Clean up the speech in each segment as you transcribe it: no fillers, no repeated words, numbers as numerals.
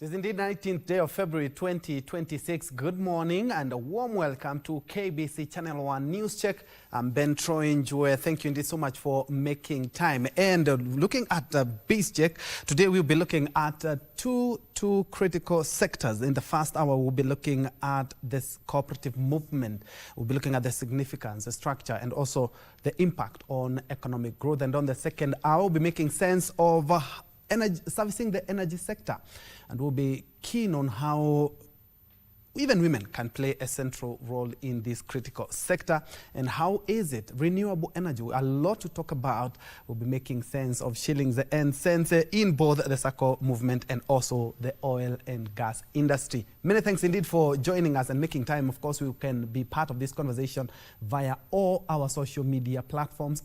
It is indeed 19th day of February 2026. Good morning and a warm welcome to KBC Channel 1 News Check. I'm Ben Troy Njue. Thank you indeed so much for making time. And looking at the Biz Check, today we'll be looking at two critical sectors. In the first hour, we'll be looking at this cooperative movement. We'll be looking at the significance, the structure, and also the impact on economic growth. And on the second hour, we'll be making sense of servicing the energy sector, and we'll be keen on how even women can play a central role in this critical sector. And how is it? Renewable energy, a lot to talk about. We'll be making sense of shillings and cents in both the SACCO movement and also the oil and gas industry. Many thanks indeed for joining us and making time. Of course, we can be part of this conversation via all our social media platforms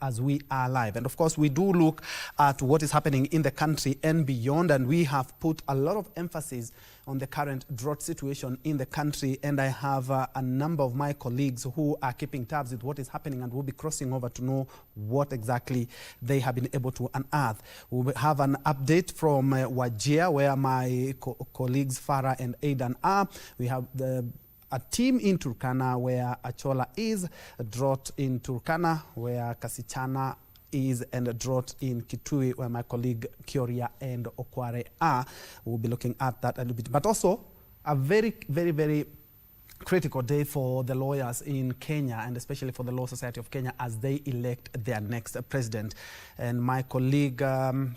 as we are live. And of course, we do look at what is happening in the country and beyond, and we have put a lot of emphasis on the current drought situation in the country, and I have a number of my colleagues who are keeping tabs with what is happening and will be crossing over to know what exactly they have been able to unearth. We will have an update from Wajir, where my colleagues Farah and Aidan are. We have a team in Turkana where Achola is, a drought in Turkana where Kasichana is, and a drought in Kitui where my colleague Kioria and Okware are. We'll be looking at that a little bit. But also a very, very, very critical day for the lawyers in Kenya, and especially for the Law Society of Kenya as they elect their next president. And my colleague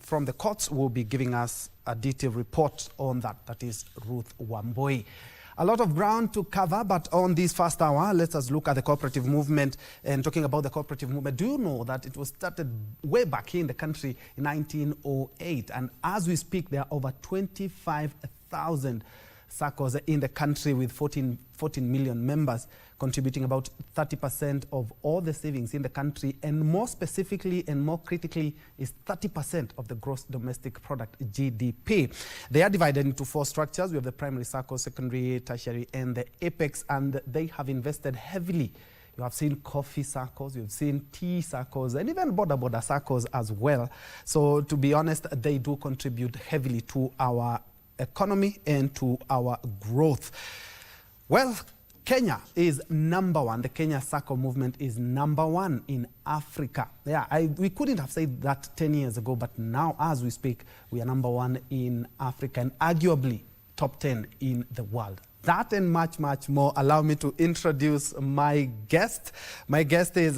from the courts will be giving us a detailed report on that. That is Ruth Wamboi. A lot of ground to cover, but on this first hour, let us look at the cooperative movement. And talking about the cooperative movement, do you know that it was started way back here in the country in 1908? And as we speak, there are over 25,000 SACCOs in the country with 14 million members, contributing about 30% of all the savings in the country, and more specifically and more critically is 30% of the gross domestic product, GDP. They are divided into four structures. We have the primary SACCO, secondary, tertiary, and the apex, and they have invested heavily. You have seen coffee SACCOs, you've seen tea SACCOs, and even border SACCOs as well. So to be honest, they do contribute heavily to our economy and to our growth. Well, Kenya is number one. The Kenya SACCO movement is number one in Africa. Yeah, we couldn't have said that 10 years ago, but now as we speak, we are number one in Africa and arguably top 10 in the world. That and much, much more. Allow me to introduce my guest. My guest is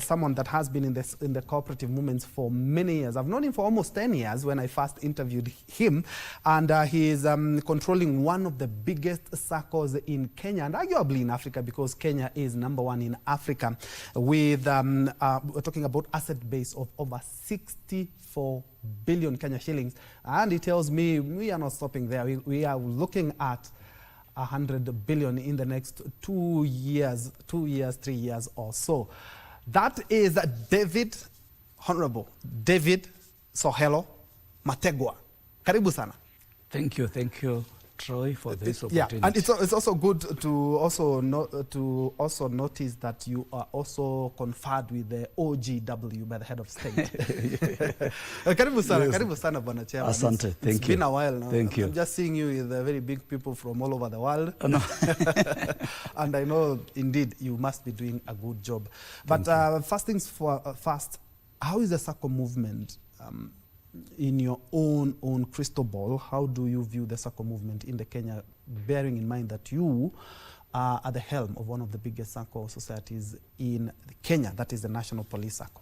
someone that has been in the cooperative movements for many years. I've known him for almost 10 years when I first interviewed him, and he is controlling one of the biggest SACCOs in Kenya and arguably in Africa, because Kenya is number one in Africa with, we're talking about asset base of over 64 billion Kenya shillings. And he tells me we are not stopping there. We are looking at 100 billion in the next 2 years, 3 years or so. That is Honorable David Sohelo Mategwa. Karibu sana. Thank you, Troy, for this opportunity. Yeah, and it's also good to also notice that you are also conferred with the OGW by the head of state. Karibu sana, yes. Karibu sana, Bwana Chairman. Asante, thank you. It's been a while now. Thank you. I'm just seeing you with very big people from all over the world. No. And I know, indeed, you must be doing a good job. But first things first, how is the SACCO movement in your own crystal ball? How do you view the SACCO movement in the Kenya, bearing in mind that you are at the helm of one of the biggest SACCO societies in Kenya, that is the National Police SACCO?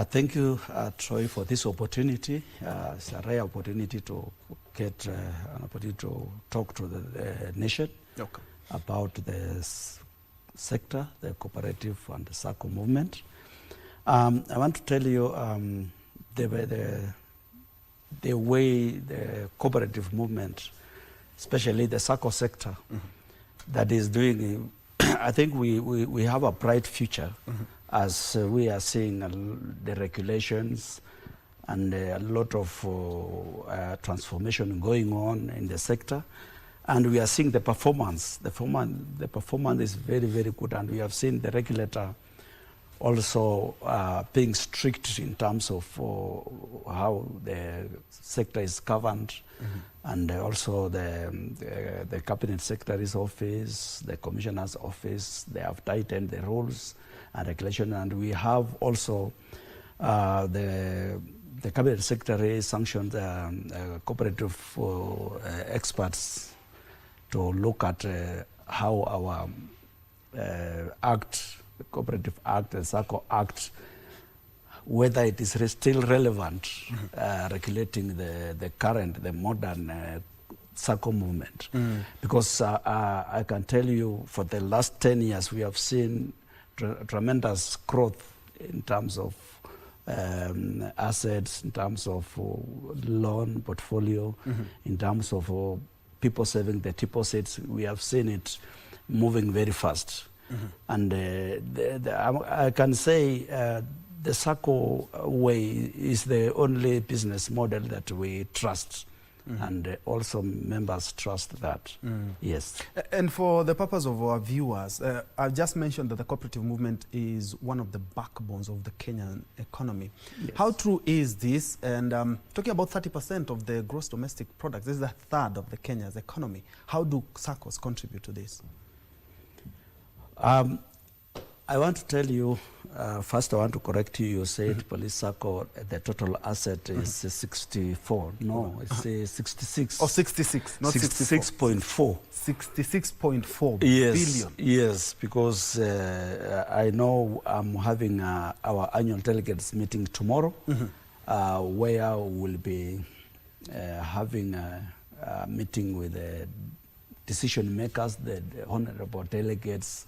Thank you, Troy, for this opportunity. It's a rare opportunity to get an opportunity to talk to the nation about the sector, the cooperative and the SACCO movement. I want to tell you the way the cooperative movement, especially the SACCO sector, that is doing, I think we have a bright future as we are seeing the regulations and a lot of transformation going on in the sector. And we are seeing the performance. The performance is very, very good. And we have seen the regulator also being strict in terms of how the sector is governed, and also the cabinet secretary's office, the commissioner's office. They have tightened the rules and regulation, and we have also the cabinet secretary sanctioned cooperative experts to look at how our act, the Cooperative Act, the SACCO Act, whether it is still relevant regulating the modern SACCO movement. Because I can tell you for the last 10 years we have seen tremendous growth in terms of assets, in terms of loan portfolio, in terms of people saving the deposits. We have seen it moving very fast. And I can say the SACCO way is the only business model that we trust. And also members trust that. Yes. And for the purpose of our viewers, I've just mentioned that the cooperative movement is one of the backbones of the Kenyan economy. Yes. How true is this? And talking about 30% of the gross domestic product, this is a third of the Kenya's economy. How do SACCOs contribute to this? I want to tell you, first I want to correct you. You said police SACCO, the total asset is 64. No, it's 66. Oh, 66, not 66.4. 66.4 yes, billion. Yes, because I know I'm having our annual delegates meeting tomorrow, where we'll be having a meeting with the decision makers, the honorable delegates,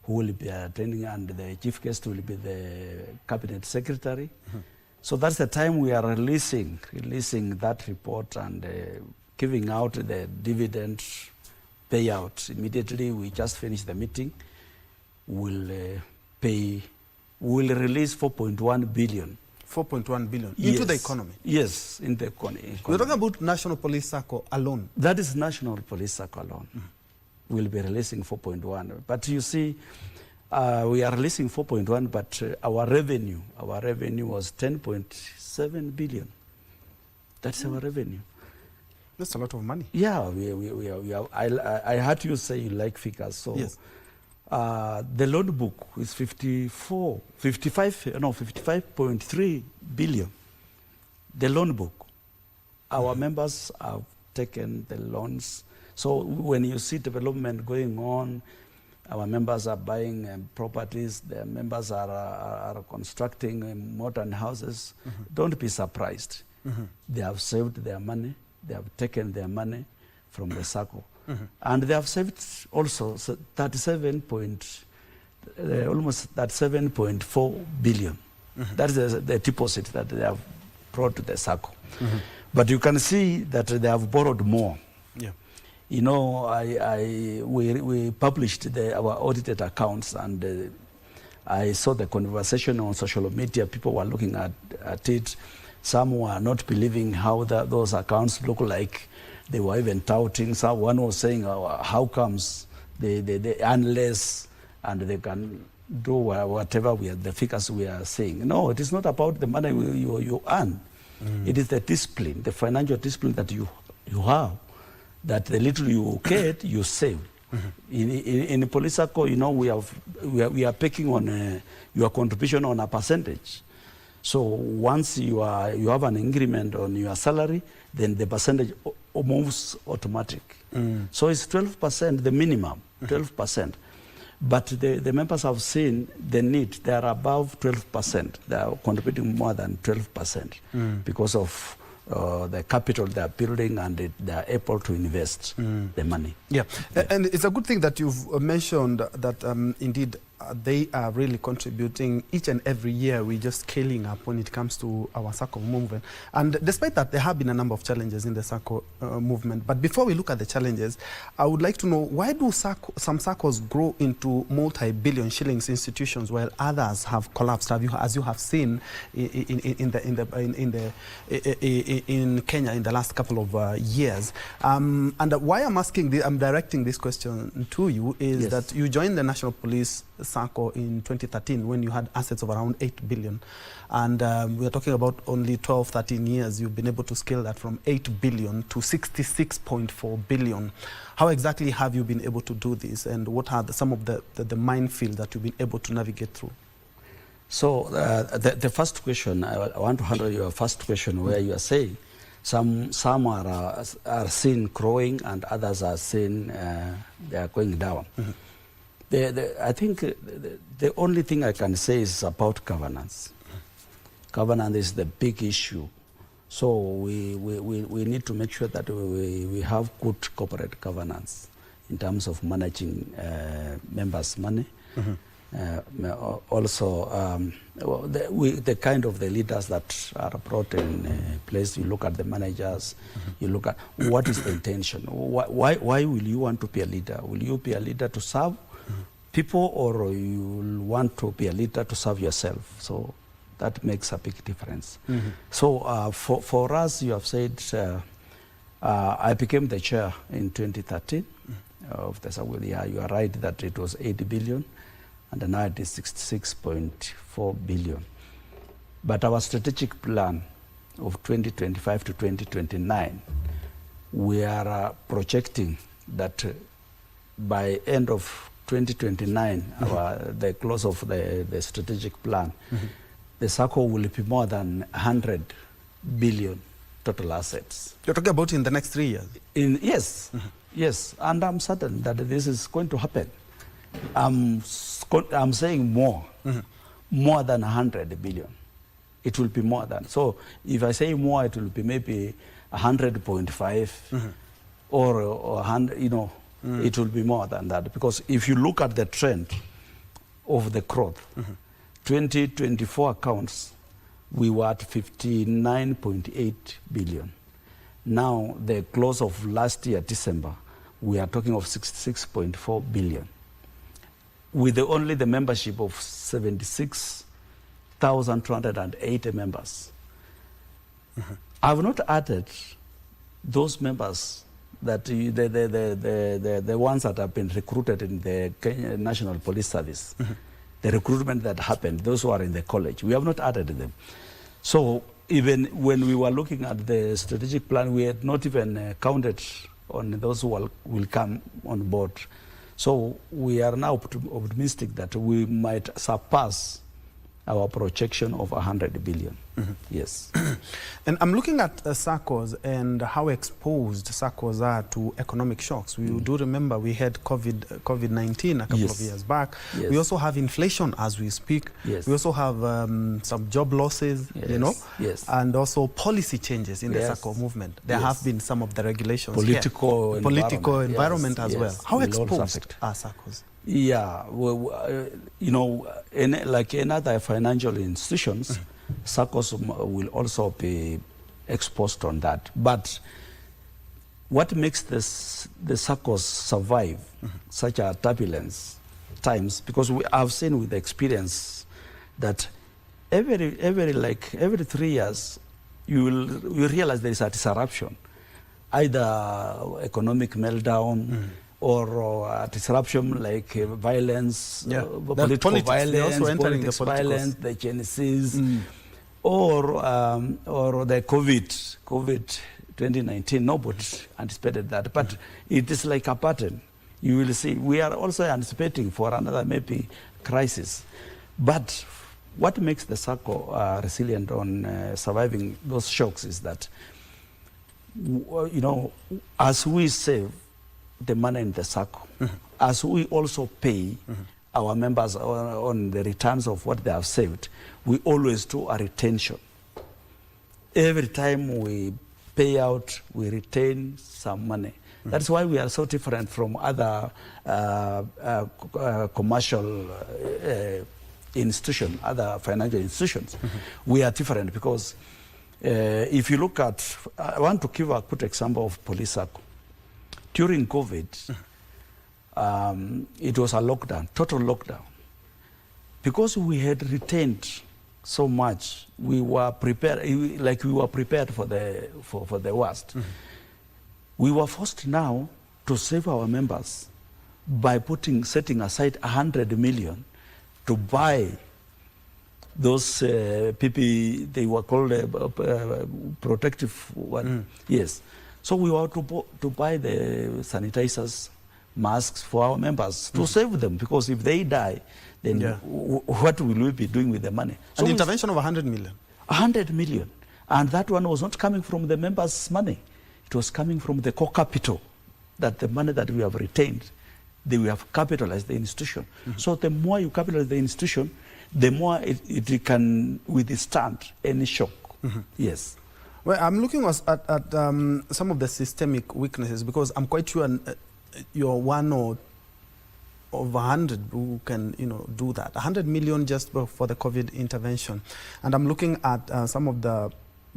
who will be attending, and the chief guest will be the cabinet secretary. So that's the time we are releasing that report and giving out the dividend payout. Immediately we just finish the meeting, we'll release 4.1 billion. 4.1 billion yes. into the economy? Yes, in the economy. We're talking about National Police SACCO alone? That is National Police SACCO alone. We'll be releasing 4.1. But you see, we are releasing 4.1, but our revenue was 10.7 billion. That's our revenue. That's a lot of money. Yeah, I heard you say you like figures. So yes. The loan book is 55.3 billion. The loan book. Our members have taken the loans. So when you see development going on, our members are buying properties, their members are constructing modern houses. Don't be surprised. They have saved their money, they have taken their money from the SACCO. And they have saved also almost 37.4 billion. That is the deposit that they have brought to the SACCO. But you can see that they have borrowed more. Yeah. You know, we published our audited accounts, and I saw the conversation on social media. People were looking at it. Some were not believing how those accounts look like. They were even touting. Someone was saying, how comes they earn less and they can do whatever the figures we are saying. No, it is not about the money you earn. It is the discipline, the financial discipline that you have, that the little you get, you save. In Police SACCO, you know, we are picking on your contribution on a percentage. So once you have an increment on your salary, then the percentage moves automatic. So it's 12%, the minimum, 12%. But the members have seen the need. They are above 12%. They are contributing more than 12% because of the capital they are building, and they are able to invest the money. Yeah. And it's a good thing that you've mentioned that indeed they are really contributing each and every year. We're just scaling up when it comes to our SACCO movement. And despite that, there have been a number of challenges in the SACCO movement. But before we look at the challenges, I would like to know, why do some SACCOs grow into multi-billion shillings institutions while others have collapsed, as you have seen in Kenya in the last couple of years? And why I'm directing this question to you is that you joined the National Police SACCO in 2013 when you had assets of around 8 billion. And we are talking about only 12, 13 years. You've been able to scale that from 8 billion to 66.4 billion. How exactly have you been able to do this? And what are some of the minefields that you've been able to navigate through? So the first question, I want to handle your first question where you are saying some are seen growing and others are seen they are going down. I think the only thing I can say is about governance. Governance is the big issue. So we need to make sure that we have good corporate governance in terms of managing members' money. Also, the kind of the leaders that are brought in place, you look at the managers, you look at what is the intention. Why will you want to be a leader? Will you be a leader to serve people, or you want to be a leader to serve yourself? So that makes a big difference. So for us, you have said, I became the chair in 2013 of the SACCO. Yeah, you are right that it was 80 billion. And now it is 66.4 billion. But our strategic plan of 2025 to 2029, we are projecting that by end of 2029, the close of the strategic plan, the SACCO will be more than 100 billion total assets. You're talking about in the next 3 years? Yes, yes. And I'm certain that this is going to happen. I'm saying more than 100 billion. It will be more than. So if I say more, it will be maybe 100.5 or 100, you know, it will be more than that. Because if you look at the trend of the growth, 2024 accounts, we were at 59.8 billion. Now, the close of last year, December, we are talking of 66.4 billion. With only the membership of 76,280 members. I have not added those members that the ones that have been recruited in the Kenya National Police Service. The recruitment that happened, those who are in the college, we have not added them. So even when we were looking at the strategic plan, we had not even counted on those who will come on board. So we are now optimistic that we might surpass our projection of 100 billion. Yes. And I'm looking at SACCOs and how exposed SACCOs are to economic shocks. We do remember we had COVID-19 a couple of years back. We also have inflation as we speak. We also have some job losses, you know, and also policy changes in the SACCO movement. There have been some of the regulations. Political environment as well. How exposed are SACCOs? Yeah, well, you know, like in other financial institutions, SACCOs will also be exposed on that. But what makes the SACCOs survive such a turbulence times? Because I've seen with experience that every 3 years you realize there is a disruption, either economic meltdown. Or disruption like violence, political violence, politics violence, the Genesis, or the COVID 2019. Nobody anticipated that, but it is like a pattern. You will see. We are also anticipating for another maybe crisis. But what makes the SACCO resilient on surviving those shocks is that, you know, as we save the money in the SACCO, as we also pay our members on the returns of what they have saved, we always do a retention. Every time we pay out, we retain some money. That's why we are so different from other commercial institutions, other financial institutions. We are different because if you look at, I want to give a good example of Police SACCO. During COVID, it was a lockdown, total lockdown. Because we had retained so much, we were prepared, like we were prepared for the worst. We were forced now to save our members by setting aside 100 million to buy those PPE, they were called protective one. Yes. So we were to buy the sanitizers, masks for our members to save them, because if they die, then what will we be doing with the money? So an intervention of 100 million. 100 million. And that one was not coming from the members' money. It was coming from the core capital, that the money that we have retained, we have capitalized the institution. So the more you capitalize the institution, the more it can withstand any shock. Yes. Well, I'm looking at some of the systemic weaknesses, because I'm quite sure you're one or of 100 who can, do that. 100 million just for the COVID intervention. And I'm looking at some of the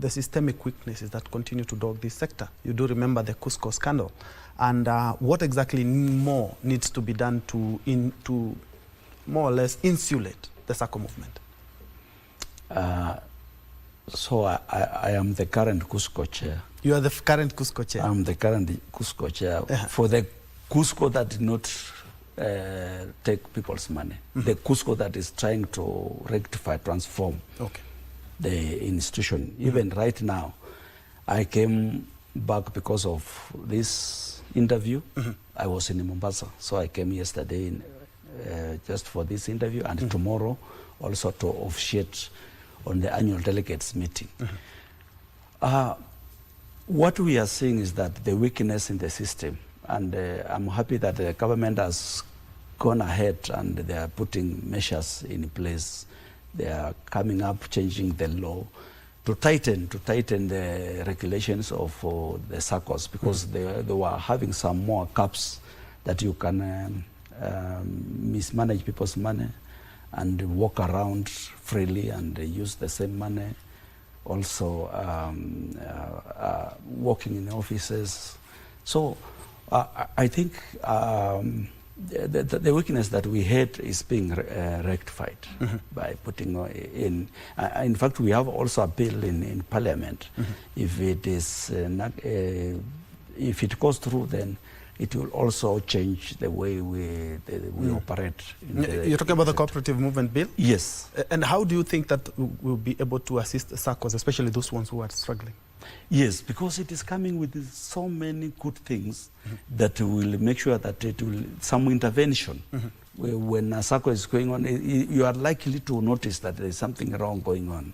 systemic weaknesses that continue to dog this sector. You do remember the Cusco scandal. And what exactly more needs to be done to more or less insulate the SACCO movement? So I am the current Cusco chair. You are the current Cusco chair? I'm the current Cusco chair for the Cusco that did not take people's money. The Cusco that is trying to rectify, transform the institution. Even right now, I came back because of this interview. I was in Mombasa, so I came yesterday just for this interview, and tomorrow also to officiate on the annual delegates meeting. What we are seeing is that the weakness in the system, and I'm happy that the government has gone ahead and they are putting measures in place. They are coming up, changing the law to tighten the regulations of the SACCOs, because they were having some more caps that you can mismanage people's money and walk around freely and use the same money. Also working in offices. So I think the weakness that we had is being rectified by putting in. In fact, we have also a bill in Parliament. If it is if it goes through, then it will also change the way we operate. You're talking about the cooperative movement bill? Yes. And how do you think that we'll be able to assist SACCOs, especially those ones who are struggling? Yes, because it is coming with so many good things that will make sure that it will, some intervention. When a SACCO is going on, you are likely to notice that there is something wrong going on.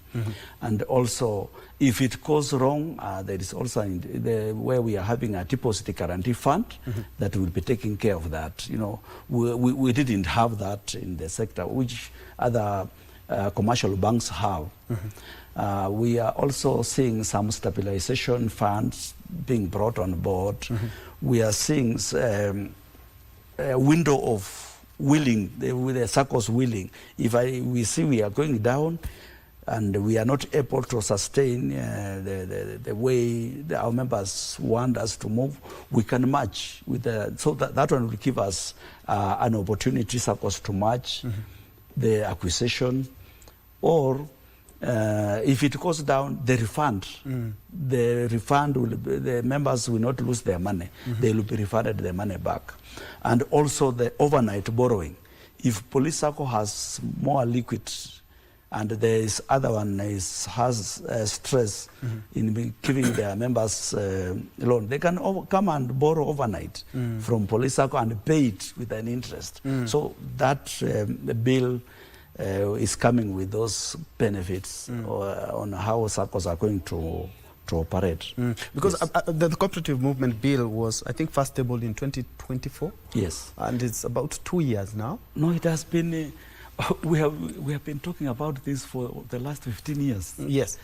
And also, if it goes wrong, there is also where we are having a deposit guarantee fund that will be taking care of that. We didn't have that in the sector, which other commercial banks have. We are also seeing some stabilization funds being brought on board. We are seeing a window of willing, with the SACCOs willing. If we see we are going down and we are not able to sustain the way our members want us to move, we can match with so that one will give us an opportunity, SACCOs, to match the acquisition, or if it goes down, the refund. The refund will be, the members will not lose their money. They will be refunded their money back. And also the overnight borrowing. If Police SACCO has more liquid and there is other one has stress in giving their members loan, they can come and borrow overnight from Police SACCO and pay it with an interest. So that bill is coming with those benefits on how SACCOs are going to operate. Because the cooperative movement bill was, I think, first tabled in 2024. Yes. And it's about 2 years now. No, it has been, we have been talking about this for the last 15 years. Yes.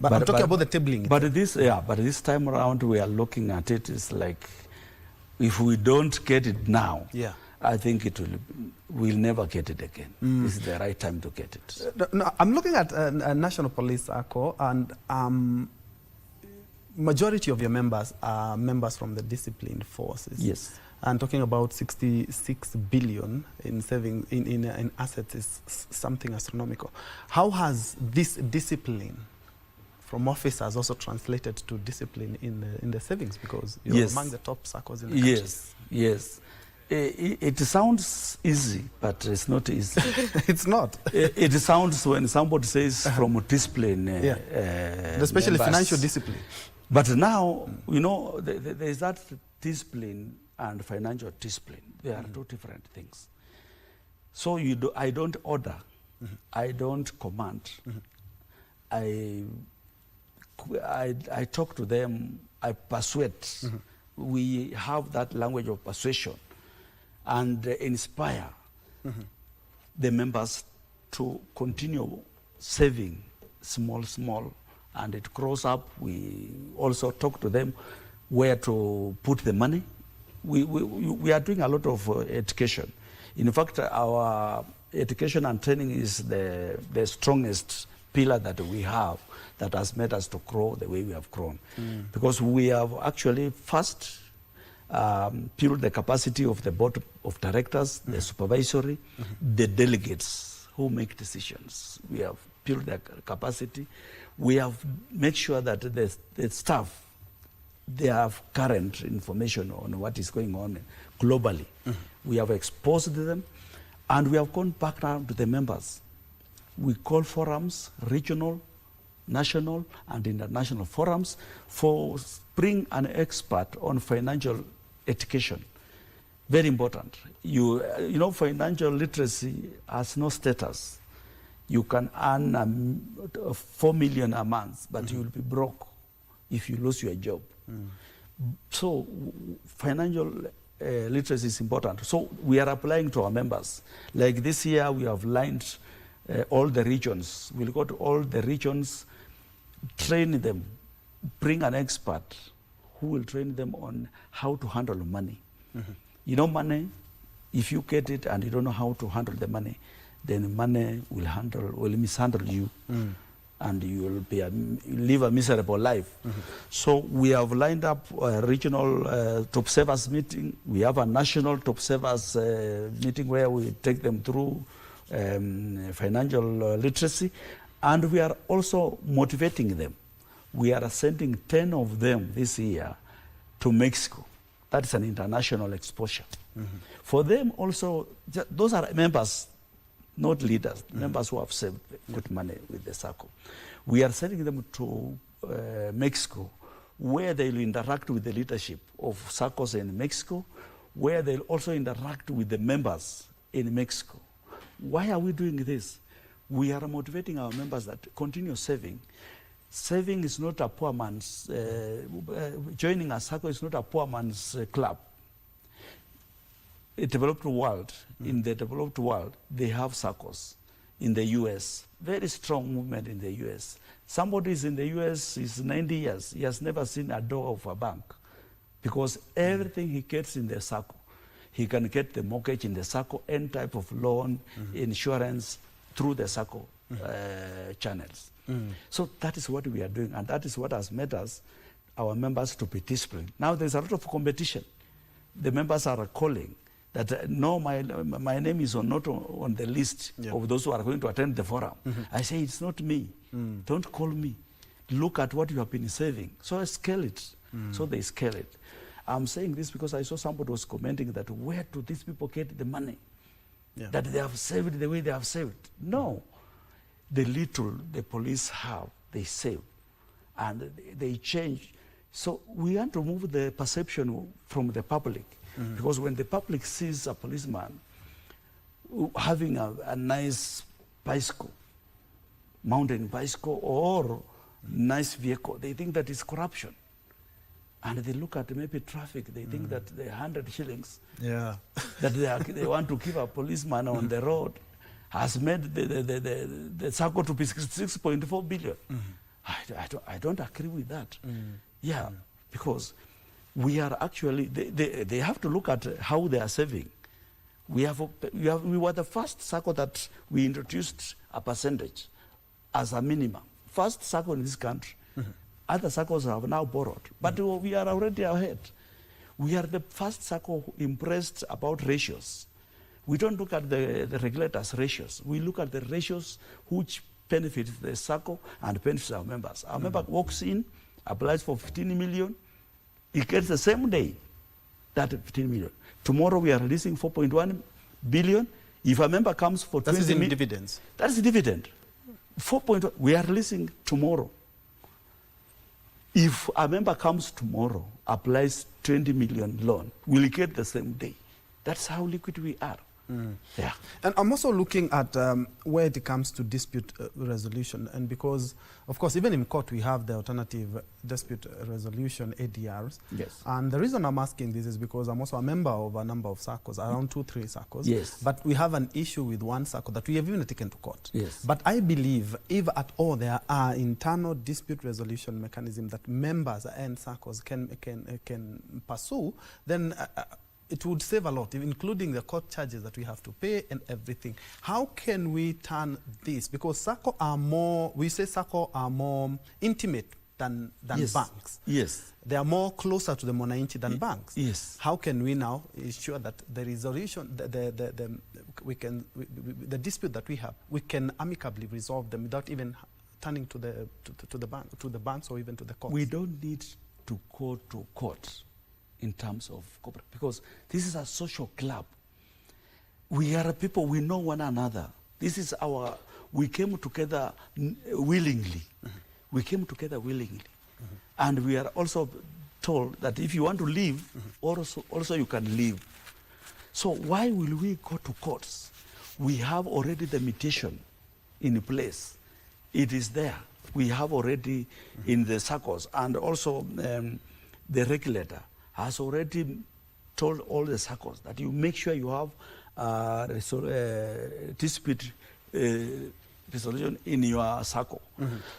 But I'm talking about the tabling. But this time around we are looking at it, it's like, if we don't get it now, I think we'll never get it again. This is the right time to get it. No, I'm looking at National Police SACCO, and majority of your members are members from the disciplined forces. Yes. And talking about 66 billion in saving in assets is something astronomical. How has this discipline from officers also translated to discipline in the savings? Because you're among the top SACCOs in the country. Yes. It sounds easy, but it's not easy. It's not. It sounds when somebody says from discipline. Especially financial discipline. But now, you know, there's that discipline and financial discipline. They are two different things. So I don't order. I don't command. I talk to them. I persuade. We have that language of persuasion and inspire the members to continue saving small, and it grows up. We also talk to them where to put the money. We are doing a lot of education. In fact, our education and training is the strongest pillar that we have that has made us to grow the way we have grown. Because we have actually first built the capacity of the board of directors, the supervisory, the delegates who make decisions. We have built their capacity. We have made sure that the staff, they have current information on what is going on globally. We have exposed them, and we have gone back down to the members. We call forums, regional, national, and international forums for bring an expert on financial education. Very important. You know, financial literacy has no status. You can earn 4 million a month, but you will be broke if you lose your job. So financial literacy is important. So we are applying to our members. Like this year, we have lined all the regions. We'll go to all the regions, train them, bring an expert who will train them on how to handle money. You know, money, if you get it and you don't know how to handle the money, then money will mishandle you, and you will live a miserable life. So we have lined up a regional top savers meeting. We have a national top savers meeting where we take them through financial literacy, and we are also motivating them. We are sending 10 of them this year to Mexico. That is an international exposure. For them also, those are members, not leaders, members who have saved good money with the SACCO. We are sending them to Mexico, where they will interact with the leadership of SACCOs in Mexico, where they'll also interact with the members in Mexico. Why are we doing this? We are motivating our members that continue saving. Saving is not a poor man's, joining a SACCO is not a poor man's club. In the developed world, they have SACCOs. In the US, very strong movement in the US. Somebody is in the US, is 90 years, he has never seen a door of a bank, because everything he gets in the SACCO. He can get the mortgage in the SACCO, any type of loan, insurance, through the SACCO channels. So that is what we are doing, and that is what has made us, our members, to be disciplined. Now there's a lot of competition. The members are calling that, no, my name is not on the list of those who are going to attend the forum. I say, it's not me. Don't call me. Look at what you have been saving. So I scale it. So they scale it. I'm saying this because I saw somebody was commenting that, where do these people get the money? That they have saved the way they have saved. No. The little the police have, they save. And they change. So we want to move the perception from the public. Because when the public sees a policeman having a nice bicycle, mountain bicycle, or nice vehicle, they think that is corruption. And they look at maybe traffic, they think that the 100 shillings that they want to give a policeman on the road has made the SACCO to be 6.4 billion. I don't agree with that. Because we are actually, they have to look at how they are saving. We were the first SACCO that we introduced a percentage as a minimum. First SACCO in this country. Other SACCOs have now borrowed, but we are already ahead. We are the first SACCO impressed about ratios. We don't look at the regulators' ratios. We look at the ratios which benefit the SACCO and benefits our members. Our member walks in, applies for 15 million, he gets the same day that 15 million. Tomorrow we are releasing 4.1 billion. If a member comes for 20 million. That is in million, dividends. That is dividend. 4.1, we are releasing tomorrow. If a member comes tomorrow, applies 20 million loan, we'll get the same day. That's how liquid we are. Yeah. And I'm also looking at where it comes to dispute resolution, and because, of course, even in court we have the alternative dispute resolution, ADRs. Yes. And the reason I'm asking this is because I'm also a member of a number of SACCOs, around 2-3 SACCOs. Yes. But we have an issue with one SACCO that we have even taken to court. Yes. But I believe if at all there are internal dispute resolution mechanisms that members and SACCOs can pursue, then it would save a lot, including the court charges that we have to pay and everything. How can we turn this? Because SACCO are more, we say SACCO are more intimate than yes. banks. Yes. They are more closer to the mwananchi than banks. Yes. How can we now ensure that the resolution, the dispute that we have, we can amicably resolve them without even turning to the banks or even to the courts? We don't need to go to court in terms of corporate, because this is a social club. We are people, we know one another. This is we came together willingly. We came together willingly. And we are also told that if you want to leave, also you can leave. So why will we go to courts? We have already the mediation in place. It is there. We have already in the SACCOs, and also the regulator has already told all the SACCOs that you make sure you have dispute resolution in your SACCO.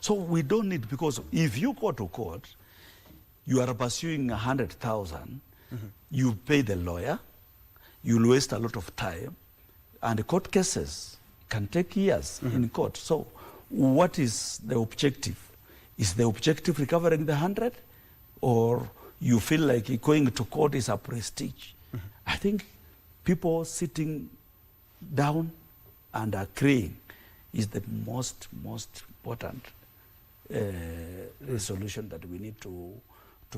So we don't need, because if you go to court, you are pursuing 100,000, you pay the lawyer, you'll waste a lot of time, and the court cases can take years in court. So what is the objective? Is the objective recovering the 100, or you feel like going to court is a prestige? I think people sitting down and agreeing is the most important resolution that we need to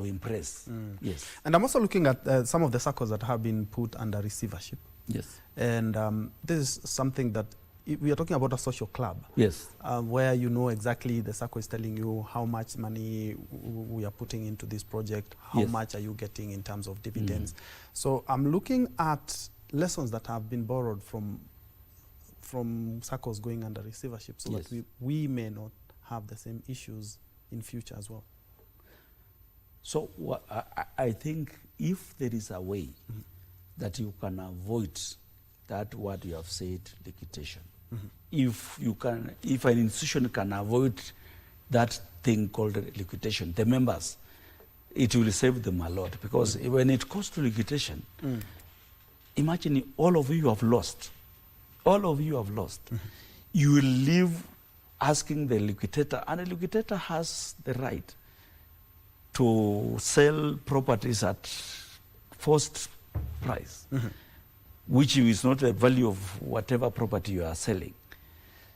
impress. Yes. And I'm also looking at some of the SACCOs that have been put under receivership. Yes. And this is something that we are talking about, a social club. Yes. Where you know exactly the SACCO is telling you how much money we are putting into this project, how much are you getting in terms of dividends. So I'm looking at lessons that have been borrowed from SACCOs going under receivership, so that we may not have the same issues in future as well. So I think if there is a way that you can avoid that, what you have said, liquidation. If an institution can avoid that thing called liquidation, the members, it will save them a lot. Because when it comes to liquidation, imagine all of you have lost. All of you have lost. You will leave asking the liquidator, and the liquidator has the right to sell properties at first price, which is not the value of whatever property you are selling.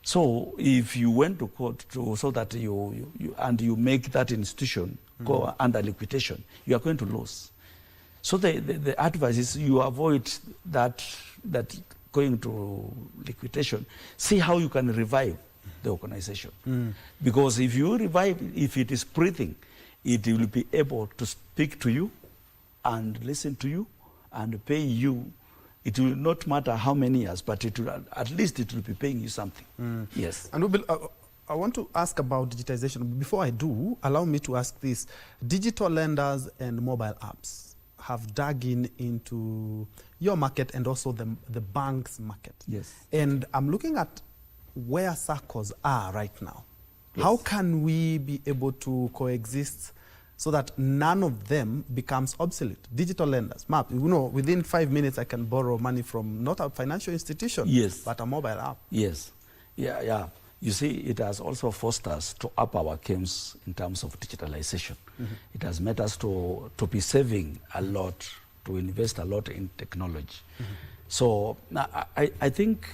So if you went to court so that you make that institution go under liquidation, you are going to lose. So the advice is you avoid that going to liquidation. See how you can revive the organization. Because if you revive, if it is breathing, it will be able to speak to you and listen to you and pay you. It will not matter how many years, but at least it will be paying you something. Yes. And I want to ask about digitization. Before I do, allow me to ask this. Digital lenders and mobile apps have dug into your market and also the bank's market. Yes. And I'm looking at where SACCOs are right now. Yes. How can we be able to coexist so that none of them becomes obsolete? Digital lenders, MAP, within 5 minutes I can borrow money from not a financial institution, but a mobile app. Yes. Yeah. You see, it has also forced us to up our games in terms of digitalization. It has made us to be saving a lot, to invest a lot in technology. So I think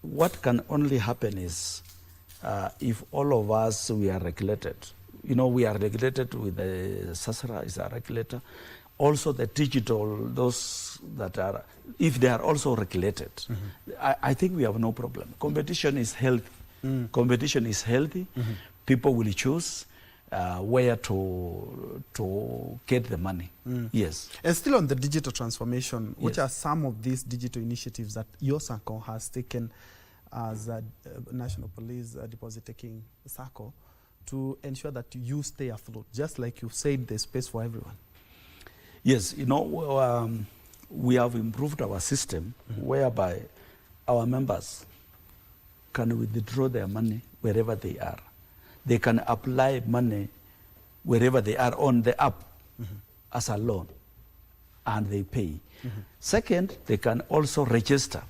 what can only happen is if all of us, we are regulated. We are regulated with the SASRA is a regulator. also the digital, those that are, if they are also regulated, I think we have no problem. Competition is healthy. Competition is healthy. People will choose where to get the money. Yes. And still on the digital transformation, which Yes. are some of these digital initiatives that your SACCO has taken as a National Police Deposit-Taking SACCO to ensure that you stay afloat, just like you said, there's space for everyone? Yes, you know, we have improved our system whereby our members can withdraw their money wherever they are. They can apply money wherever they are on the app as a loan, and they pay. Second, they can also register.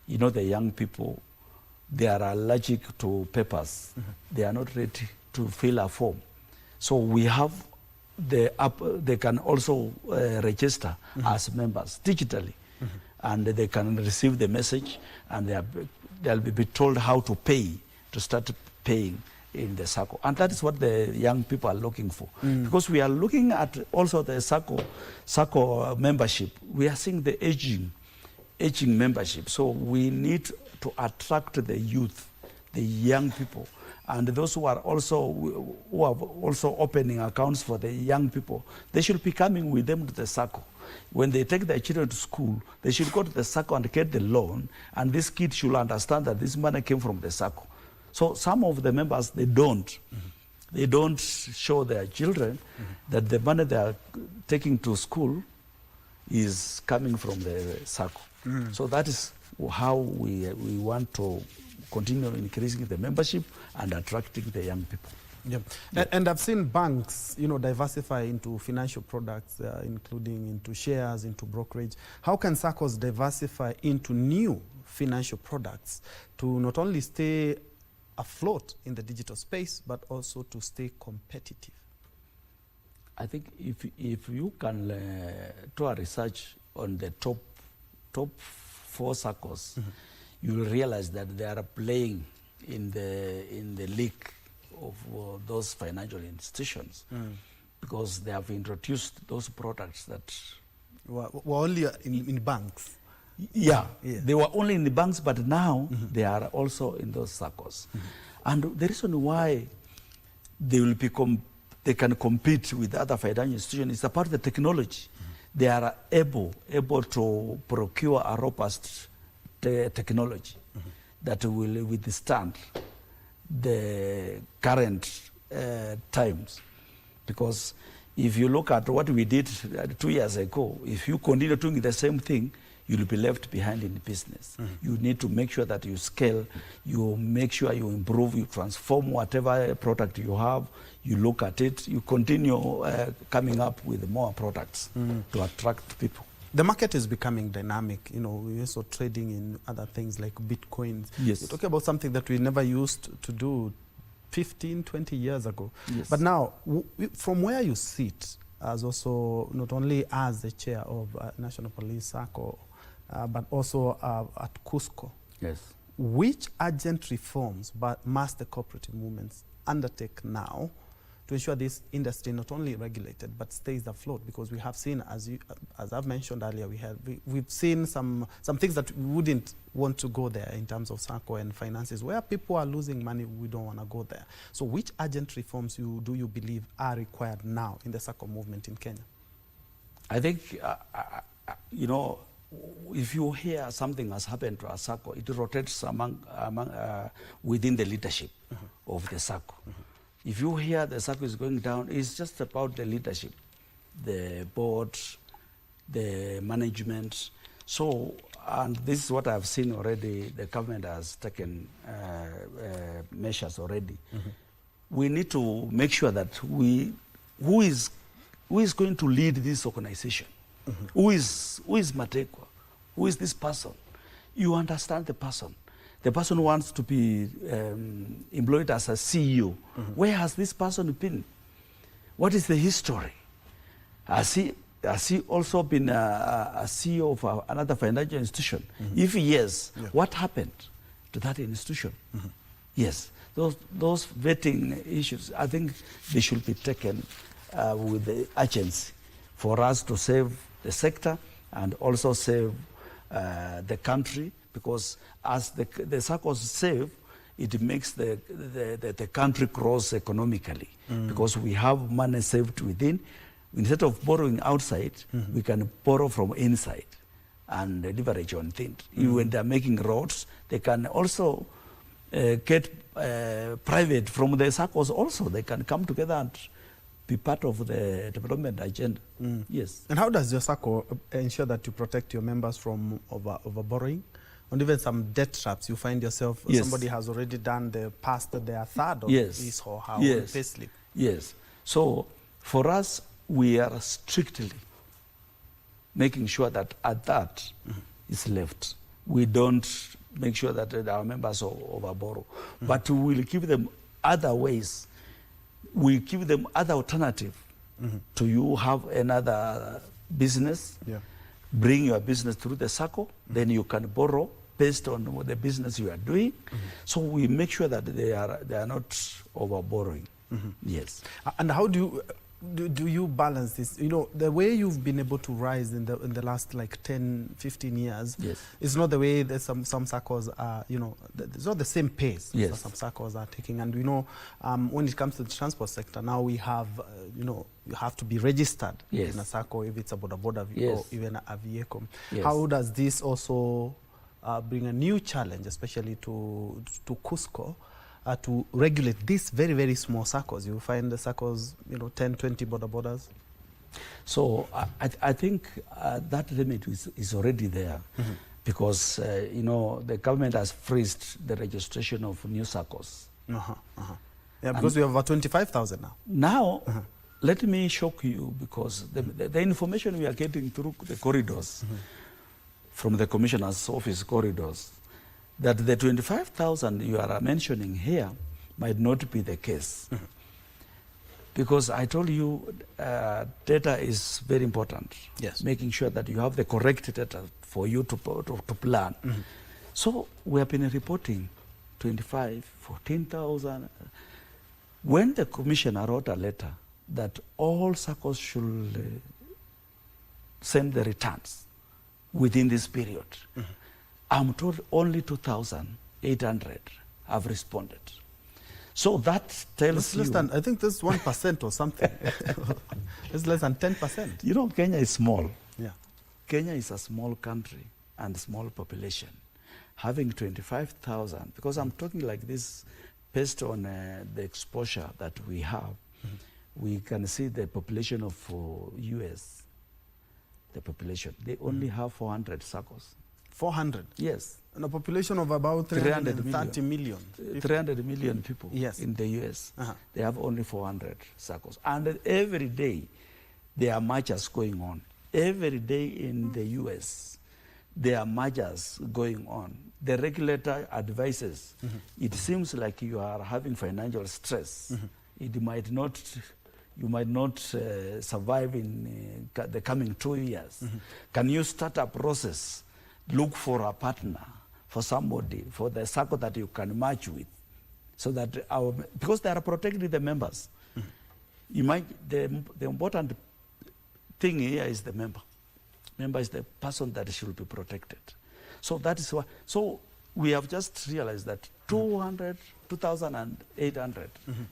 You know, the young people, they are allergic to papers. They are not ready to fill a form. So we have the app. They can also register as members digitally, and they can receive the message, and they'll be told how to pay, to start paying in the SACCO. And that is what the young people are looking for. Because we are looking at also the SACCO membership. We are seeing the aging membership. So we need to attract the youth, the young people, and those who are also opening accounts for the young people. They should be coming with them to the SACCO. When they take their children to school, they should go to the SACCO and get the loan, and this kid should understand that this money came from the SACCO. So some of the members, they don't show their children that the money they are taking to school is coming from the SACCO. So that is how we want to continue increasing the membership and attracting the young people. Yeah. And I've seen banks, you know, diversify into financial products, including into shares, into brokerage. How can SACCOs diversify into new financial products to not only stay afloat in the digital space, but also to stay competitive? I think if you can do a research on the top 4 SACCOs, you will realize that they are playing in the league of those financial institutions, because they have introduced those products that were only in banks. Yeah, they were only in the banks, but now they are also in those SACCOs. And the reason why they will they can compete with other financial institutions is about the technology. They are able to procure a robust technology that will withstand the current times. Because if you look at what we did 2 years ago, if you continue doing the same thing, you'll be left behind in business. You need to make sure that you scale, you make sure you improve, you transform whatever product you have, you look at it, you continue coming up with more products to attract people. The market is becoming dynamic. You know, we're also trading in other things like Bitcoins. Yes. You're talking about something that we never used to do 15, 20 years ago. Yes. But now, from where you sit, as also not only as the chair of National Police SACCO, but also at KUSCO, Yes. which urgent reforms must the cooperative movements undertake now to ensure this industry not only regulated but stays afloat? Because we have seen, as I've mentioned earlier, we've seen some things that we wouldn't want to go there in terms of SACCO and finances. Where people are losing money, we don't want to go there. So which urgent reforms do you believe are required now in the SACCO movement in Kenya? I think, you know, if you hear something has happened to a SACCO, it rotates within the leadership of the SACCO. If you hear the SACCO is going down, it's just about the leadership, the board, the management. So, and this is what I've seen already, the government has taken measures already. We need to make sure that who is going to lead this organization? Who is Matekwa? Who is this person? You understand the person. The person wants to be employed as a CEO. Where has this person been? What is the history? Has he also been a CEO of another financial institution? If yes, what happened to that institution? Yes, those vetting issues, I think they should be taken with the urgency for us to save the sector and also save the country, because as the SACCOs save, it makes the country grows economically, because we have money saved within. Instead of borrowing outside, we can borrow from inside and leverage on things. When they're making roads, they can also get private from the SACCOs also. They can come together and be part of the development agenda. Yes. And how does your SACCO ensure that you protect your members from over borrowing? And even some debt traps, you find yourself, somebody has already done the past their third of this or how payslip. Yes. So for us, we are strictly making sure that at that is left. We don't make sure that our members overborrow. But we will give them other ways. We give them other alternative to you have another business. Bring your business through the SACCO, then you can borrow based on the business you are doing. So we make sure that they are not over borrowing. Yes. And how do you balance this? You know, the way you've been able to rise in the last like 10, 15 years is not the way that some SACCOs are, you know, it's not the same pace that some SACCOs are taking. And we know when it comes to the transport sector, now we have, you know, you have to be registered in a SACCO if it's a border or even a vehicle. How does this also bring a new challenge, especially to Cusco, to regulate these very, very small SACCOs? You find the SACCOs, you know, 10, 20 borders. So I think that limit is already there, because, you know, the government has freezed the registration of new SACCOs. Yeah, because we have about 25,000 now. Now, let me shock you, because the information we are getting through the corridors, from the Commissioner's office corridors, that the 25,000 you are mentioning here might not be the case. Because I told you data is very important. Making sure that you have the correct data for you to plan. So we have been reporting 14,000. When the Commissioner wrote a letter that all SACCOs should send the returns within this period, I'm told only 2,800 have responded. So that tells you... I think that's 1% or something. It's less than 10%. You know, Kenya is small. Kenya is a small country and small population. Having 25,000, because I'm talking like this based on the exposure that we have, we can see the population of US, the population. They only have 400 SACCOs. 400? Yes. And a population of about 330 million. 300 million people in the US. They have only 400 SACCOs. And every day, there are mergers going on. Every day in the US, there are mergers going on. The regulator advises, it seems like you are having financial stress. It might not, you might not survive in the coming 2 years. Can you start a process? Look for a partner, for somebody, for the SACCO that you can match with, so that because they are protecting the members. You might, the important thing here is the member. Member is the person that should be protected. So that is why. So we have just realized that 2,800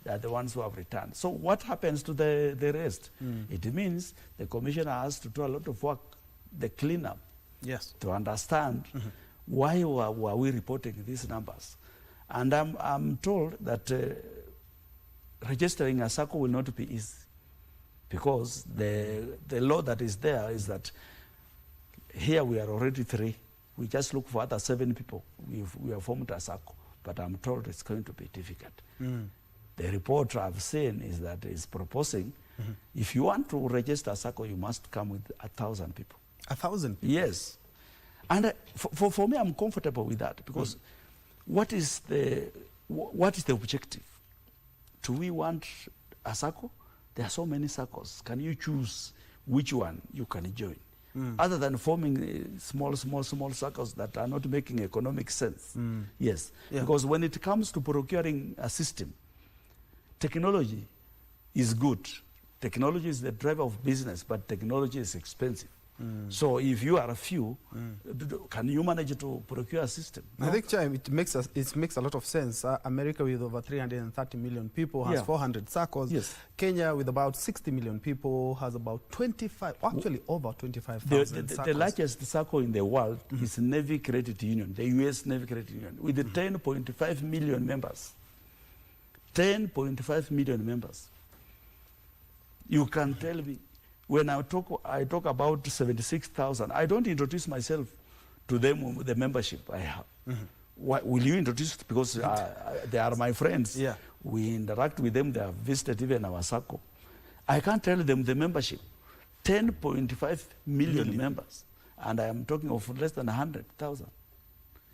are the ones who have returned. So what happens to the rest? It means the commissioner has to do a lot of work, the cleanup. To understand why were we reporting these numbers. And I'm told that registering a SACCO will not be easy, because the law that is there is that here we are already 3. We just look for other 7 people. We have formed a SACCO, but I'm told it's going to be difficult. The report I've seen is that it's proposing, if you want to register a SACCO, you must come with 1,000 people. 1,000? Yes. And for me, I'm comfortable with that, because what is the objective? Do we want a SACCO? There are so many SACCOs. Can you choose which one you can join? Other than forming small SACCOs that are not making economic sense. Because when it comes to procuring a system, technology is good. Technology is the driver of business, but technology is expensive. So if you are a few, can you manage to procure a system? I think, Chair, it makes a lot of sense. America, with over 330 million people, has 400 SACCOs. Yes. Kenya, with about 60 million people, has about 25, actually over 25,000 SACCOs. The largest SACCO in the world is Navy Credit Union, the U.S. Navy Credit Union, with 10.5 million members. 10.5 million members. You can tell me, when I talk about 76,000, I don't introduce myself to them with the membership I have. Why, will you introduce? Because they are my friends. Yeah. We interact with them. They have visited even our SACCO. I can't tell them the membership. 10.5 million members. And I am talking of less than 100,000.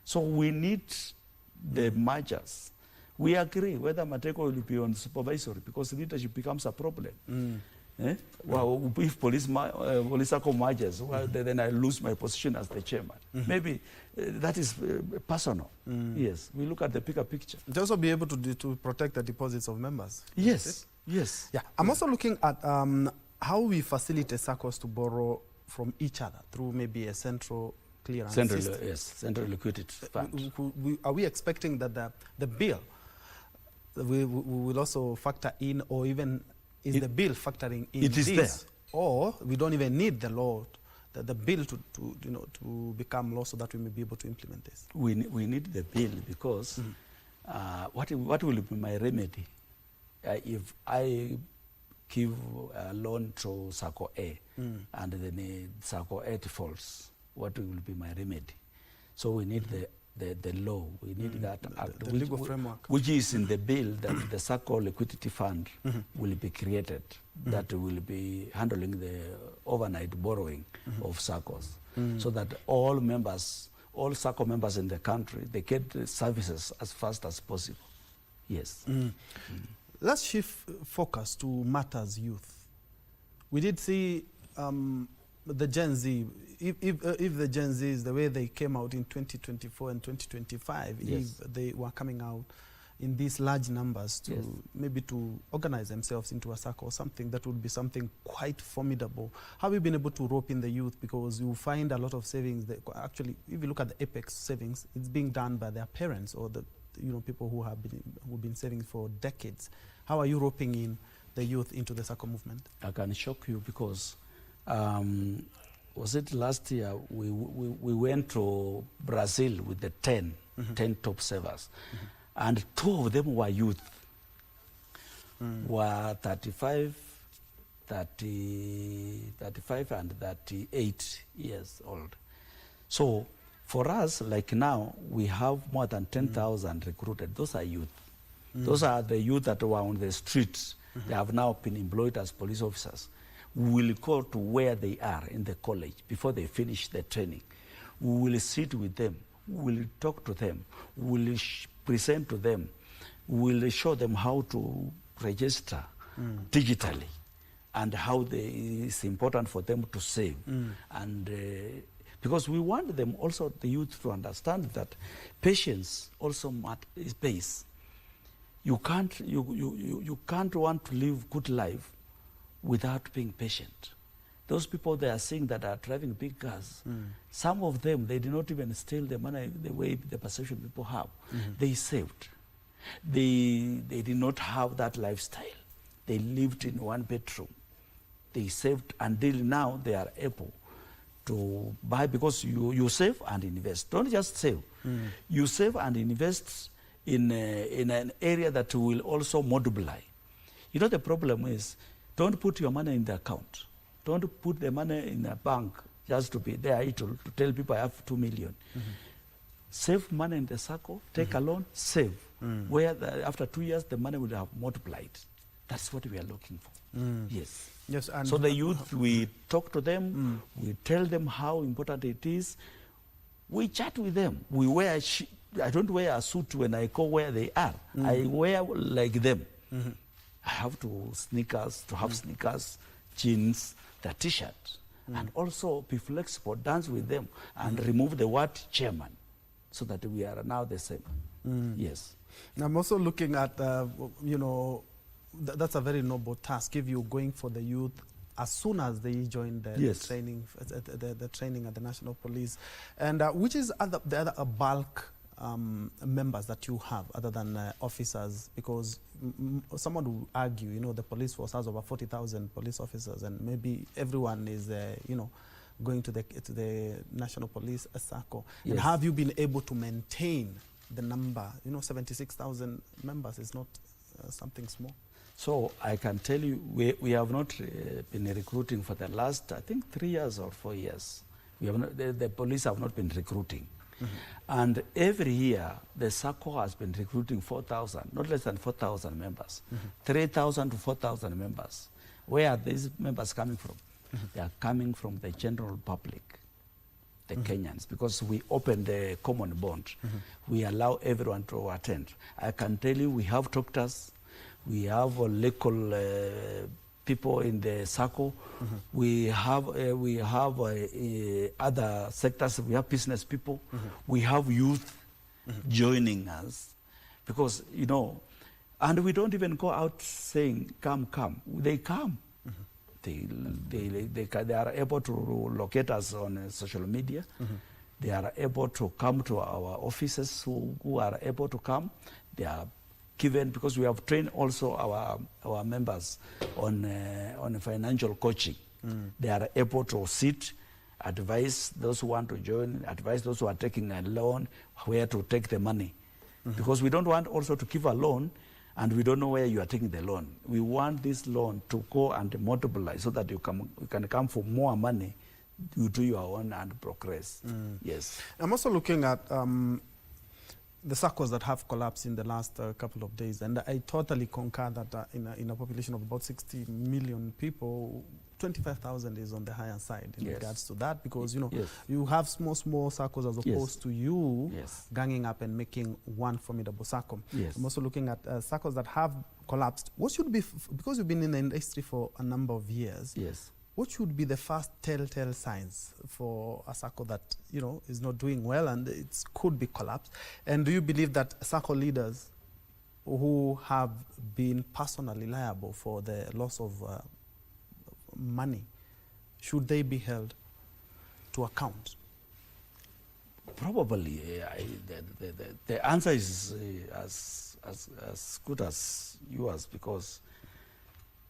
So we need the mergers. We agree whether Mateko will be on supervisory, because leadership becomes a problem. Well, if police SACCO merges, well, then I lose my position as the chairman. Maybe that is personal. Yes, we look at the bigger picture. To also be able to protect the deposits of members. Yes, yes. Yeah, I'm also looking at how we facilitate SACCOs to borrow from each other through maybe a central clearance system. Yes, central liquidity fund. Are we expecting that the bill we will also factor in, or even is the bill factoring in it is this? There. Or we don't even need the law, the bill to become law, so that we may be able to implement this? We need the bill, because what will be my remedy if I give a loan to SACCO A and then SACCO A defaults? What will be my remedy? So we need the law. We need that act, the legal framework, which is in the bill, that the SACCO liquidity fund will be created, that will be handling the overnight borrowing of SACCOs, so that all SACCO members in the country, they get the services as fast as possible. Yes. Let's shift focus to matters youth. We did see the Gen Z, if the Gen Z is the way they came out in 2024 and 2025, yes, if they were coming out in these large numbers to maybe to organize themselves into a SACCO or something, that would be something quite formidable. How have you been able to rope in the youth? Because you find a lot of savings that actually, if you look at the Apex savings, it's being done by their parents or the people who've been saving for decades. How are you roping in the youth into the SACCO movement? I can shock you, because was it last year we went to Brazil with the 10 top savers, and 2 of them were youth, were 35 and 38 years old. So for us, like now, we have more than 10,000 recruited. Those are youth. Those are the youth that were on the streets. They have now been employed as police officers. We will go to where they are in the college before they finish the training. We will sit with them. We will talk to them. We will present to them. We will show them how to register digitally, and how it's important for them to save. And because we want them also, the youth, to understand that patience also is base. You can't want to live good life without being patient. Those people they are seeing that are driving big cars, some of them, they did not even steal the money the way the perception people have. They saved. They did not have that lifestyle. They lived in one bedroom. They saved until now they are able to buy, because you save and invest. Don't just save. You save and invest in an area that will also multiply. You know, the problem is, don't put your money in the account. Don't put the money in a bank just to be there to tell people I have 2 million. Save money in the SACCO, take a loan, save. Where after 2 years, the money will have multiplied. That's what we are looking for. Yes. Yes. And so the youth, we talk to them, we tell them how important it is. We chat with them. We wear, I don't wear a suit when I go where they are. I wear like them. I have to have sneakers, jeans, the t-shirt, and also be flexible, dance with them, and remove the word chairman, so that we are now the same. Yes. I'm also looking at, that's a very noble task. If you're going for the youth as soon as they join the, Yes. the training at the National Police, and which is the other bulk members that you have other than officers, because someone will argue, you know, the police force has over 40,000 police officers, and maybe everyone is, you know, going to the National Police SACCO. Yes. And have you been able to maintain the number? You know, 76,000 members is not something small. So I can tell you, we have not been recruiting for the last, I think, 3 years or 4 years. We have not, the police have not been recruiting. And every year, the SACCO has been recruiting 4,000, not less than 4,000 members, 3,000 to 4,000 members. Where are these members coming from? They are coming from the general public, the Kenyans, because we open the common bond. We allow everyone to attend. I can tell you, we have doctors, we have local people in the SACCO. We have other sectors. We have business people. We have youth joining us, because, you know, and we don't even go out saying, come, come. They come. They are able to locate us on social media. They are able to come to our offices who are able to come. They are given, because we have trained also our members on financial coaching. They are able to sit, advise those who want to join, advise those who are taking a loan, where to take the money. Because we don't want also to give a loan and we don't know where you are taking the loan. We want this loan to go and multiply, so that you can come for more money, you do your own and progress. Yes. I'm also looking at the SACCOs that have collapsed in the last couple of days, and I totally concur that in a population of about 60 million people, 25,000 is on the higher side in regards to that, because, you know, you have small SACCOs as opposed to you ganging up and making one formidable SACCO. I'm also looking at SACCOs that have collapsed. What should be, because you've been in the industry for a number of years, what should be the first telltale signs for a SACCO that, you know, is not doing well and it could be collapsed? And do you believe that SACCO leaders who have been personally liable for the loss of money, should they be held to account? Probably. The answer is as good as yours, because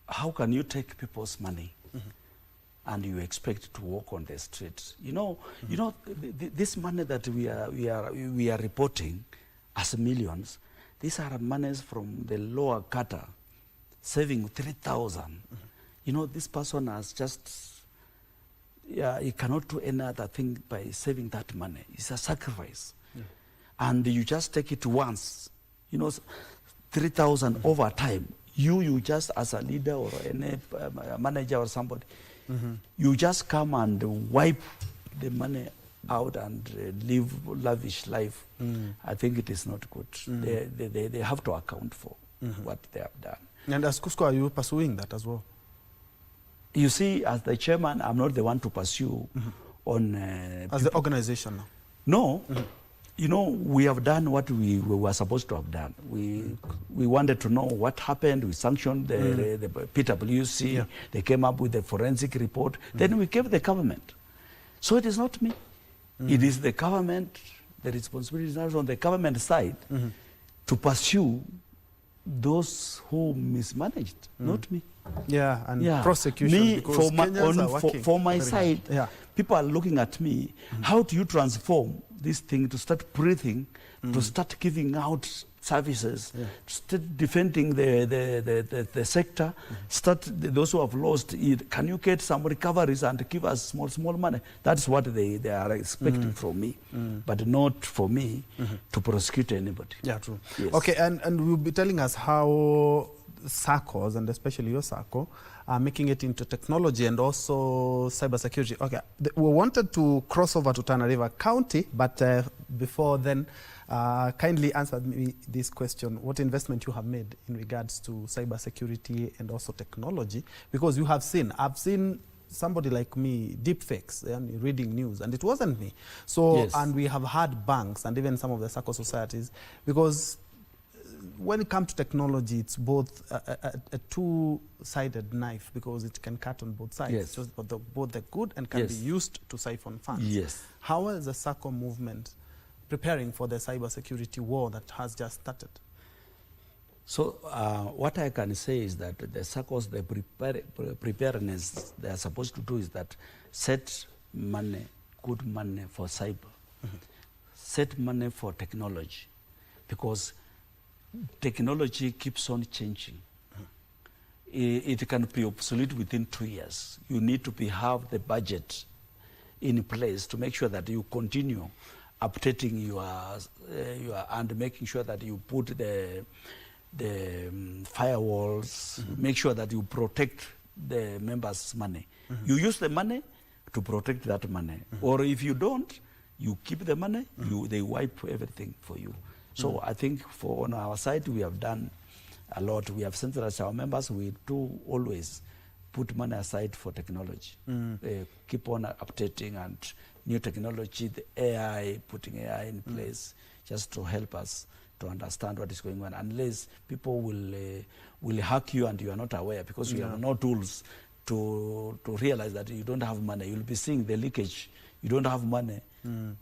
how can you take people's money and you expect to walk on the street? You know, this money that we are reporting as millions, these are monies from the lower quarter, saving 3,000. You know, this person has just, he cannot do any other thing by saving that money. It's a sacrifice. And you just take it once, you know, 3,000 over time. You just, as a leader or a manager or somebody, you just come and wipe the money out and live lavish life. I think it is not good. They have to account for what they have done. And as Cusco, are you pursuing that as well? You see, as the chairman, I'm not the one to pursue on... as the organization now? No. You know, we have done what we were supposed to have done. We wanted to know what happened. We sanctioned the PWC. They came up with a forensic report. Then we gave the government. So it is not me. It is the government. The responsibility is on the government side to pursue those who mismanaged, not me. Yeah, and prosecution. Me, because for my side, people are looking at me. How do you transform this thing to start breathing, to start giving out services, to start defending the sector, start those who have lost it? Can you get some recoveries and give us small money? That's what they are expecting from me, but not for me to prosecute anybody. Yeah, true. Yes. Okay, and we'll be telling us how SACCOs, and especially your SACCO, are making it into technology and also cybersecurity. Okay, we wanted to cross over to Tana River County, but before then, kindly answer me this question: what investment you have made in regards to cybersecurity and also technology? Because you have seen, I've seen somebody like me, deep fakes, reading news, and it wasn't me. So, and we have had banks and even some of the SACCO societies, because when it comes to technology, it's both a two-sided knife because it can cut on both sides. Yes. Just both the good and can Yes. be used to siphon funds. Yes. How is the SACCO movement preparing for the cybersecurity war that has just started? So what I can say is that the SACCOs, the preparedness they are supposed to do is that set money, good money for cyber, set money for technology, because technology keeps on changing. It can be obsolete within 2 years. You need to have the budget in place to make sure that you continue updating your and making sure that you put the firewalls, make sure that you protect the members' money. You use the money to protect that money. Or if you don't, you keep the money, they wipe everything for you. So I think on our side, we have done a lot. We have sensitized our members. We do always put money aside for technology. Keep on updating and new technology, the AI, putting AI in place just to help us to understand what is going on. Unless people will hack you and you are not aware, because you have no tools to realize that you don't have money. You'll be seeing the leakage. You don't have money,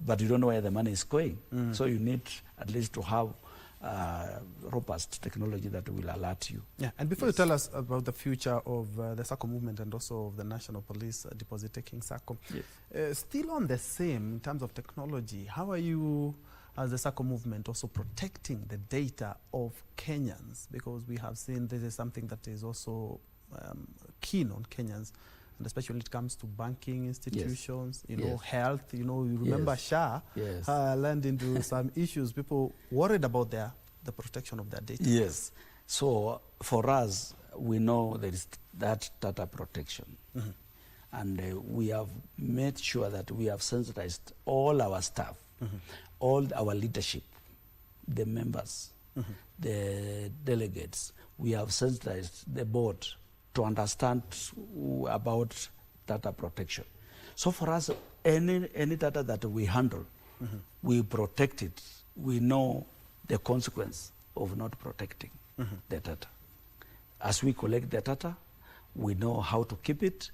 but you don't know where the money is going. So you need at least to have robust technology that will alert you. Yeah, and before you tell us about the future of the SACCO movement and also of the National Police deposit-taking SACCO, still on the same in terms of technology, how are you as the SACCO movement also protecting the data of Kenyans? Because we have seen this is something that is also keen on Kenyans, and especially when it comes to banking institutions, you know, health, you know, you remember SHA landed into some issues, people worried about the protection of their data. Yes. So for us, we know there is that data protection. And we have made sure that we have sensitized all our staff, all our leadership, the members, the delegates. We have sensitized the board to understand about data protection. So for us, any data that we handle, we protect it. We know the consequence of not protecting the data. As we collect the data, we know how to keep it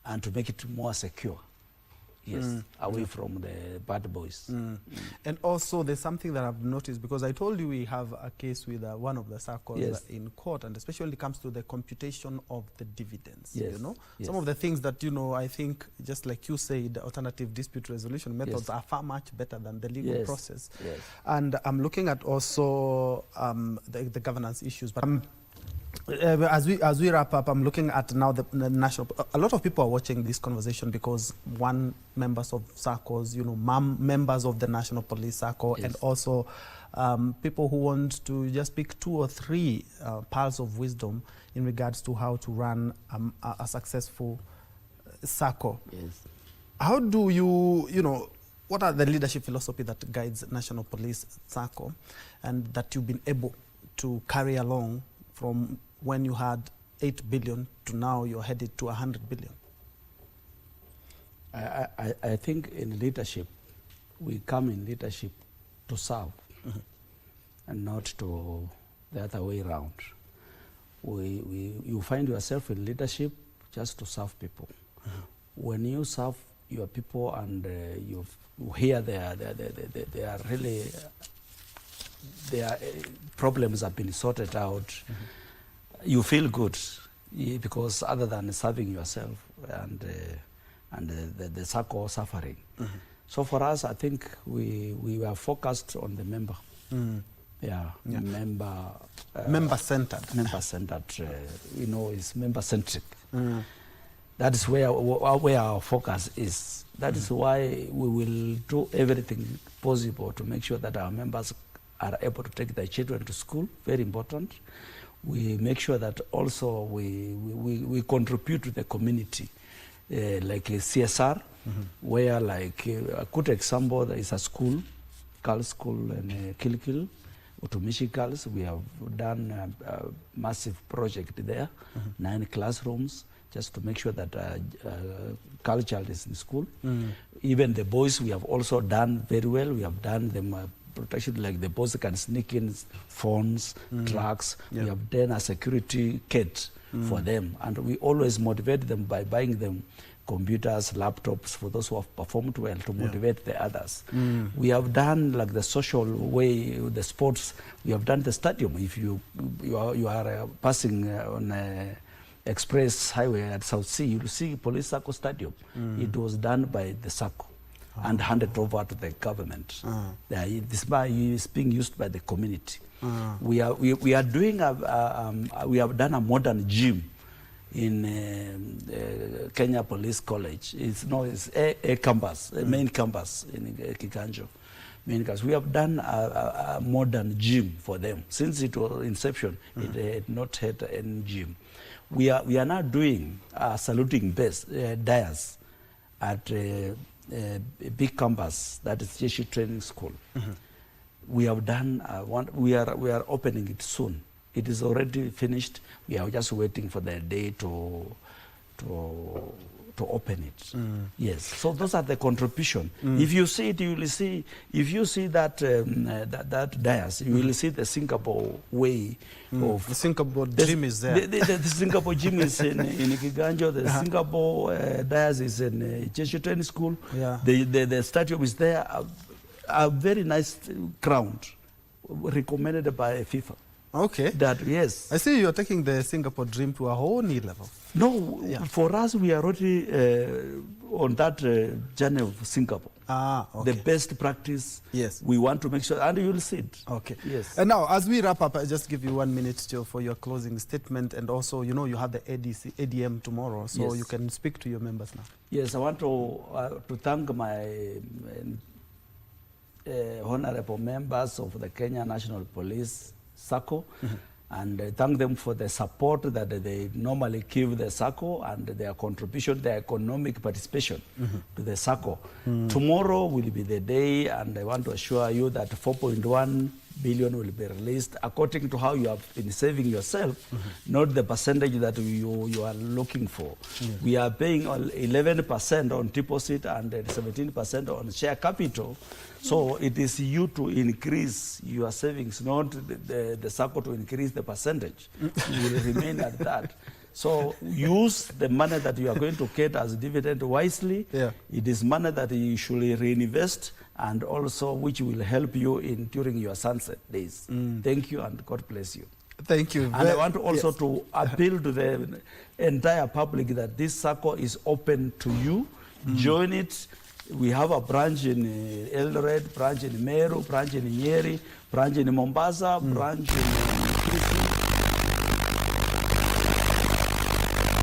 and to make it more secure. Away from the bad boys. And also there's something that I've noticed, because I told you we have a case with one of the SACCOs in court, and especially when it comes to the computation of the dividends. You know, some of the things that, you know, I think, just like you said, alternative dispute resolution methods are far much better than the legal process. And I'm looking at also the governance issues, but as we wrap up, I'm looking at now the national. A lot of people are watching this conversation because members of SACCOs, you know, members of the National Police SACCO, and also people who want to just pick 2 or 3 pearls of wisdom in regards to how to run a successful SACCO. How do you know, what are the leadership philosophy that guides National Police SACCO, and that you've been able to carry along from when you had 8 billion to now you're headed to 100 billion? I think in leadership, we come in leadership to serve and not to the other way around. You find yourself in leadership just to serve people. When you serve your people and you hear their problems have been sorted out, you feel good, because other than serving yourself and the SACCO suffering. So for us, I think we were focused on the member. Member-centered. Member-centered, you know, it's member-centric. That is where our focus is. That is why we will do everything possible to make sure that our members are able to take their children to school. Very important. We make sure that also we contribute to the community, like a CSR, where, like a good example, there is a school, girls' school in Kilkil, Utumishi Girls. We have done a massive project there, 9 classrooms, just to make sure that culture is in school. Even the boys, we have also done very well. We have done them protection, like the boss can sneak in phones, drugs. We have done a security kit for them, and we always motivate them by buying them computers, laptops for those who have performed well to motivate the others. We have done like the social way, the sports. We have done the stadium. If you are passing on Express Highway at South Sea, you'll see Police Sacco Stadium. It was done by the Sacco and handed over to the government. This is being used by the community. We are doing we have done a modern gym in Kenya Police College. It's a campus, a main campus in Kiganjo. We have done a modern gym for them. Since it was inception, it had not had any gym. We are now doing saluting dias at a big campus that is Jeshi Training School. We have done we are opening it soon. It is already finished. We are just waiting for the day to open it. Yes. So those are the contribution. If you see it, you will see. If you see that that dais, you will see the Singapore way of the Singapore gym is there. The Singapore gym is in Kiganjo. The Singapore dais is in Jeshi Training School. Yeah. The stadium is there. A very nice ground, recommended by FIFA. Okay. That, yes. I see you're taking the Singapore dream to a whole new level. No, for us, we are already on that journey of Singapore. Okay. The best practice. Yes. We want to make sure, and you'll see it. Okay. Yes. And now, as we wrap up, I just give you 1 minute still for your closing statement, and also, you know, you have the ADM tomorrow, so you can speak to your members now. Yes, I want to thank my honorable members of the Kenya National Police SACCO, and thank them for the support that they normally give the SACCO and their contribution, their economic participation to the SACCO. Tomorrow will be the day, and I want to assure you that 4.1 billion will be released according to how you have been saving yourself, not the percentage that you are looking for. We are paying 11% on deposit and 17% on share capital. So it is you to increase your savings, not the SACCO to increase the percentage. You will remain at that. So use the money that you are going to get as dividend wisely. It is money that you should reinvest, and also which will help you during your sunset days. Thank you, and God bless you. Thank you. And I want also to appeal to the entire public that this SACCO is open to you. Join it. We have a branch in Eldoret, branch in Meru, branch in Nyeri, branch in Mombasa, branch in Kisumu.